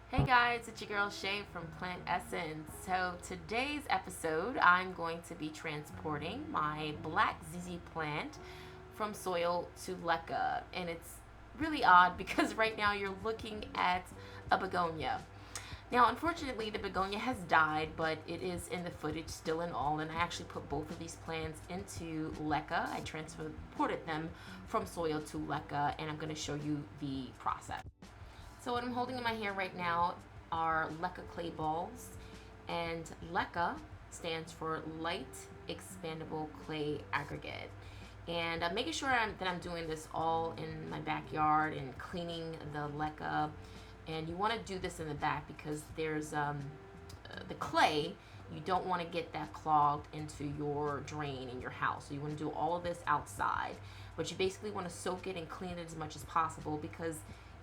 Hey guys, it's your girl Shay from Plant Essence. So today's episode, I'm going to be transporting my black ZZ plant from soil to LECA. And it's really odd because right now you're looking at a begonia. Now, unfortunately, the begonia has died, but it is in the footage still and all. And I actually put both of these plants into LECA. I transported them from soil to LECA, and I'm going to show you the process. So what I'm holding in my hand right now are LECA clay balls, and LECA stands for Light Expandable Clay Aggregate. And I'm making sure that I'm doing this all in my backyard and cleaning the LECA. And you want to do this in the back because there's the clay. You don't want to get that clogged into your drain in your house. So you want to do all of this outside, but you basically want to soak it and clean it as much as possible because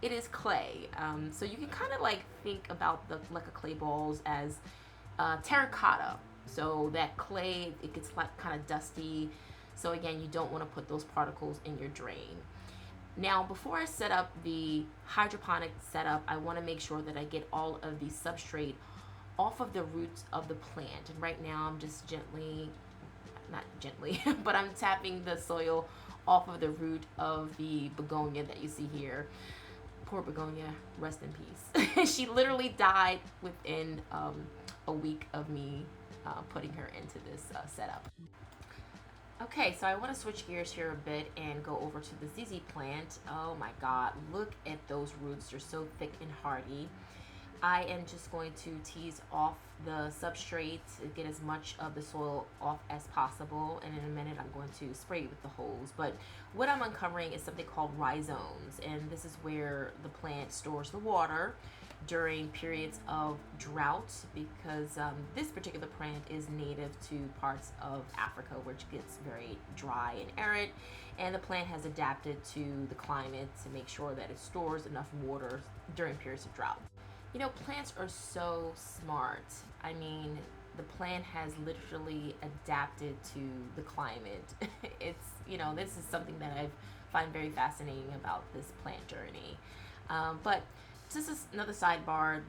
it is clay. So you can kind of like think about the LECA clay balls as terracotta. So that clay, it gets like kind of dusty. So again, you don't want to put those particles in your drain. Now, before I set up the hydroponic setup, I want to make sure that I get all of the substrate off of the roots of the plant. And right now I'm just not gently, but I'm tapping the soil off of the root of the begonia that you see here. Poor begonia, rest in peace. She literally died within a week of me putting her into this setup. Okay, so I want to switch gears here a bit and go over to the ZZ plant. Oh my God, look at those roots. They're so thick and hardy. I am just going to tease off the substrate to get as much of the soil off as possible, and in a minute I'm going to spray with the hose. But what I'm uncovering is something called rhizomes, and this is where the plant stores the water during periods of drought, because this particular plant is native to parts of Africa, which gets very dry and arid, and the plant has adapted to the climate to make sure that it stores enough water during periods of drought. You know, plants are so smart. I mean, the plant has literally adapted to the climate. It's, this is something that I find very fascinating about this plant journey. But this is another sidebar.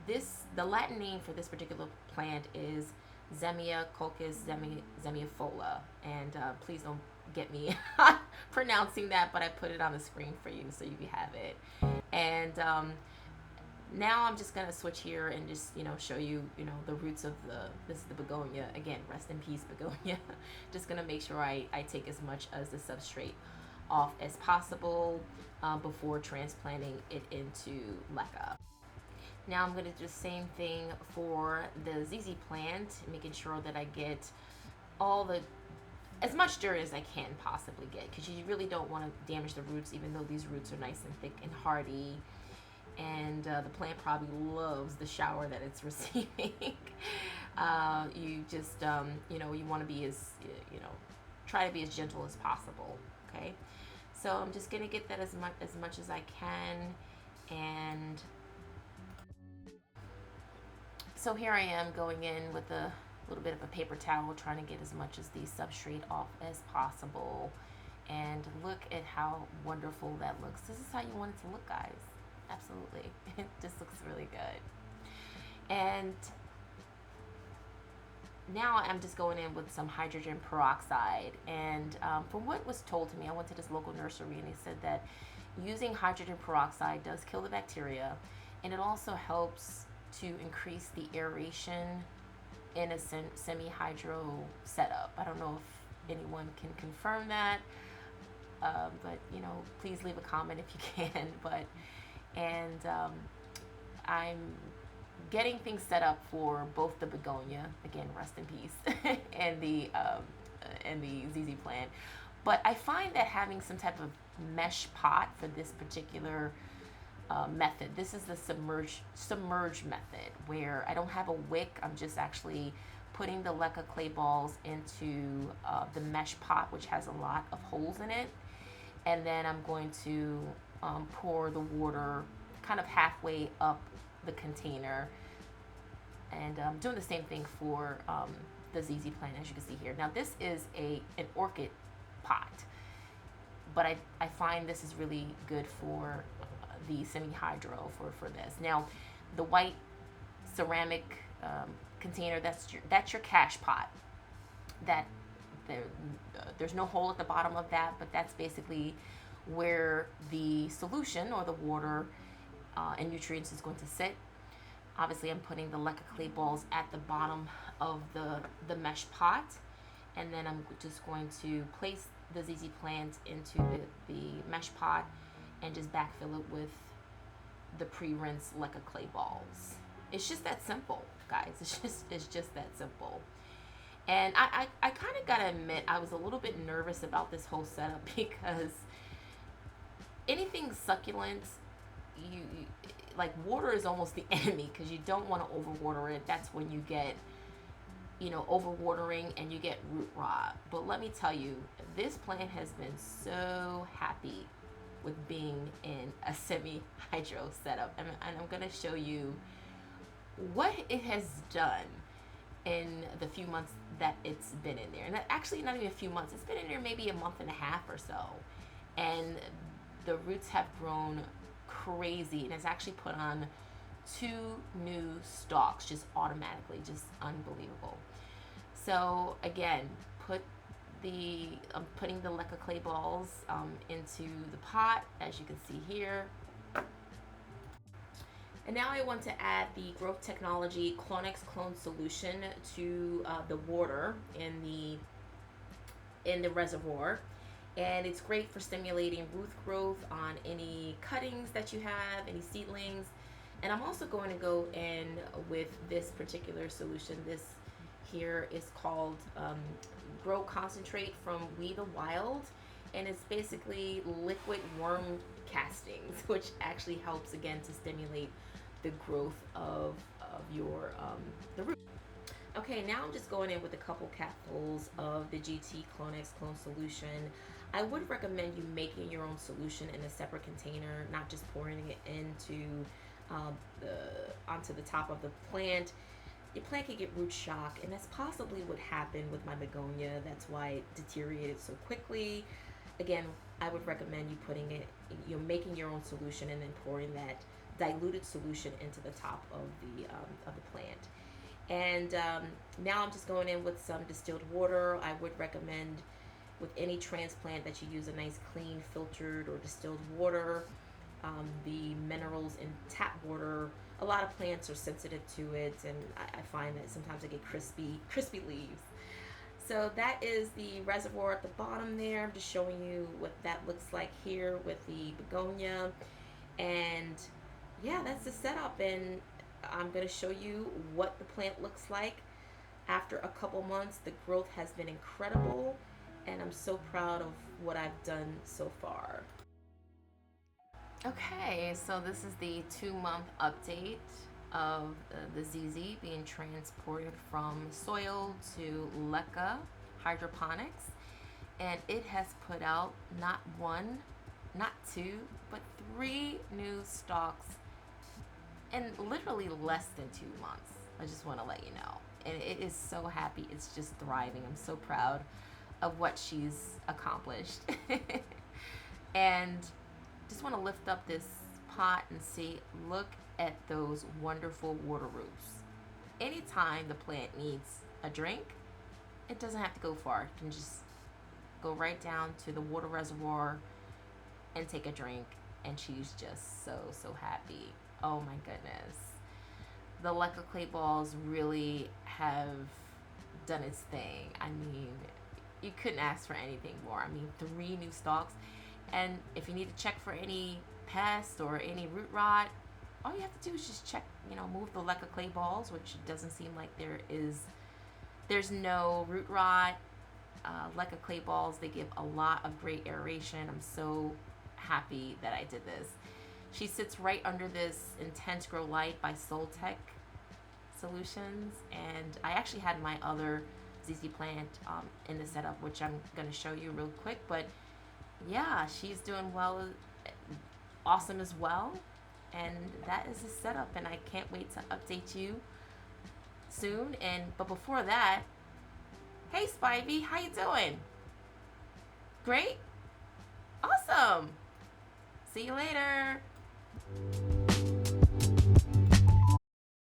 The Latin name for this particular plant is Zamioculcas Zamiifolia. And please don't get me pronouncing that, but I put it on the screen for you so you have it. And now I'm just gonna switch here and just show you the roots of this is the begonia. Again, rest in peace begonia. Just gonna make sure I take as much as the substrate off as possible before transplanting it into LECA. Now I'm gonna do the same thing for the ZZ plant, making sure that I get as much dirt as I can possibly get, because you really don't want to damage the roots, even though these roots are nice and thick and hardy. And the plant probably loves the shower that it's receiving. You just, you want to be try to be as gentle as possible, okay? So I'm just going to get that as much as I can. And so here I am going in with a little bit of a paper towel, trying to get as much as the substrate off as possible. And look at how wonderful that looks. This is how you want it to look, guys. Absolutely. It just looks really good. And now I'm just going in with some hydrogen peroxide. And from what was told to me, I went to this local nursery and they said that using hydrogen peroxide does kill the bacteria, and it also helps to increase the aeration in a semi-hydro setup. I don't know if anyone can confirm that, but please leave a comment if you can. And I'm getting things set up for both the begonia, again, rest in peace, and the ZZ plant. But I find that having some type of mesh pot for this particular method, this is the submerge method, where I don't have a wick. I'm just actually putting the LECA clay balls into the mesh pot, which has a lot of holes in it, and then I'm going to pour the water kind of halfway up the container, and doing the same thing for the ZZ plant, as you can see here. Now this is an orchid pot, but I find this is really good for the semi-hydro for this. Now the white ceramic container. That's your cash pot. That there's no hole at the bottom of that, but that's basically where the solution or the water and nutrients is going to sit. Obviously, I'm putting the LECA clay balls at the bottom of the mesh pot, and then I'm just going to place the ZZ plant into the mesh pot and just backfill it with the pre-rinsed LECA clay balls. It's just that simple, guys. It's just that simple. And I kind of gotta admit, I was a little bit nervous about this whole setup because anything succulent, you like, water is almost the enemy because you don't want to overwater it. That's when you get, overwatering and you get root rot. But let me tell you, this plant has been so happy with being in a semi-hydro setup. And I'm going to show you what it has done in the few months that it's been in there. And actually, not even a few months. It's been in there maybe a month and a half or so. And the roots have grown crazy, and it's actually put on 2 new stalks just automatically. Just unbelievable. So again, I'm putting the LECA clay balls into the pot, as you can see here. And now I want to add the Growth Technology Clonex Clone Solution to the water in the reservoir. And it's great for stimulating root growth on any cuttings that you have, any seedlings. And I'm also going to go in with this particular solution. This here is called Grow Concentrate from We the Wild. And it's basically liquid worm castings, which actually helps, again, to stimulate the growth of your the root. Okay, now I'm just going in with a couple capfuls of the GT Clonex Clone Solution. I would recommend you making your own solution in a separate container, not just pouring it onto the top of the plant. Your plant can get root shock, and that's possibly what happened with my begonia. That's why it deteriorated so quickly. Again, I would recommend you making your own solution and then pouring that diluted solution into the top of the plant. And now I'm just going in with some distilled water. I would recommend with any transplant that you use a nice clean filtered or distilled water. The minerals in tap water, a lot of plants are sensitive to it, and I find that sometimes I get crispy leaves. So that is the reservoir at the bottom there. I'm just showing you what that looks like here with the begonia. And yeah, that's the setup, and I'm going to show you what the plant looks like after a couple months. The growth has been incredible, and I'm so proud of what I've done so far. Okay, so this is the 2-month update of the ZZ being transported from soil to LECA hydroponics, and it has put out not 1, not 2, but 3 new stalks in literally less than 2 months. I just want to let you know. And it is so happy. It's just thriving. I'm so proud of what she's accomplished. And just want to lift up this pot and see, look at those wonderful water roots. Anytime the plant needs a drink, it doesn't have to go far. It can just go right down to the water reservoir and take a drink, and she's just so happy. Oh my goodness. The LECA clay balls really have done its thing. I mean, you couldn't ask for anything more. I mean, 3 new stalks. And if you need to check for any pest or any root rot, all you have to do is just check, move the LECA clay balls, which doesn't seem like there's no root rot. LECA clay balls, they give a lot of great aeration. I'm so happy that I did this. She sits right under this Intense Grow Light by Soltech Solutions, and I actually had my other ZZ plant in the setup, which I'm going to show you real quick. But yeah, she's doing well, awesome as well, and that is the setup, and I can't wait to update you soon. But before that, hey Spivey, how you doing? Great? Awesome. See you later.